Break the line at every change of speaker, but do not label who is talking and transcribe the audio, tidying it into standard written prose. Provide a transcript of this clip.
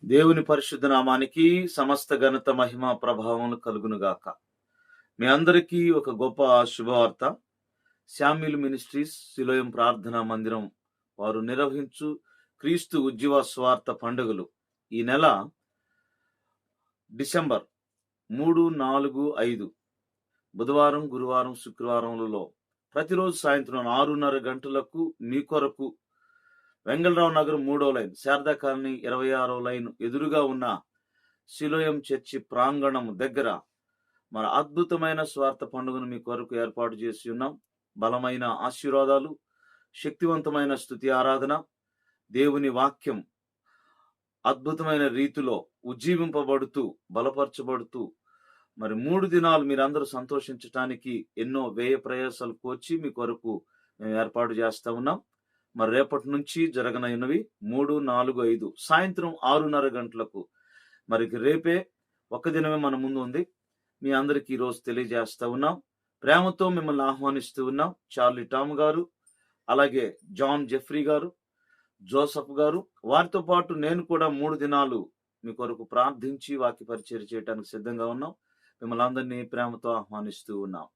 దేవుని పరిశుద్ధ నామానికి సమస్త ఘనత మహిమ ప్రభావములు కలుగునుగాక. మీ అందరికీ ఒక గొప్ప శుభవార్త. శామ్యూల్ మినిస్ట్రీస్ సిలోయం ప్రార్థనా మందిరం వారు నిర్వహించు క్రీస్తు ఉజ్జీవ స్వార్థ పండుగలు ఈ నెల డిసెంబర్ 3, 4, 5 బుధవారం, గురువారం, శుక్రవారంలలో ప్రతిరోజు సాయంత్రం 6:30 గంటలకు మీ కొరకు వెంగళరావు నగర్ 3వ లైన్, శారదా కాలనీ 26వ లైన్ ఎదురుగా ఉన్న సిలోయం చర్చి ప్రాంగణం దగ్గర మన అద్భుతమైన స్వార్థ పండుగను మీ కొరకు ఏర్పాటు చేసి ఉన్నాం. బలమైన ఆశీర్వాదాలు, శక్తివంతమైన స్తుతి ఆరాధన, దేవుని వాక్యం అద్భుతమైన రీతిలో ఉజ్జీవింపబడుతూ బలపరచబడుతూ మరి 3 దినాలు మీరందరూ సంతోషించటానికి ఎన్నో వ్యయ ప్రయాసాలు కోర్చి మీ కొరకు మేము ఏర్పాటు చేస్తా ఉన్నాం. మరి రేపటి నుంచి జరగనైనవి 3, 4, 5 సాయంత్రం 6:30 గంటలకు. మరి రేపే ఒక్క దినమే మన ముందు ఉంది. మీ అందరికీ ఈరోజు తెలియజేస్తా ఉన్నాం. ప్రేమతో మిమ్మల్ని ఆహ్వానిస్తూ ఉన్నాం. చార్లీ టామ్ గారు, అలాగే జాన్ జెఫ్రీ గారు, జోసఫ్ గారు, వారితో పాటు నేను కూడా 3 దినాలు మీ కొరకు ప్రార్థించి వాక్య పరిచర్య చేయడానికి సిద్ధంగా ఉన్నాం. మిమ్మల్ని అందరినీ ప్రేమతో ఆహ్వానిస్తూ ఉన్నాం.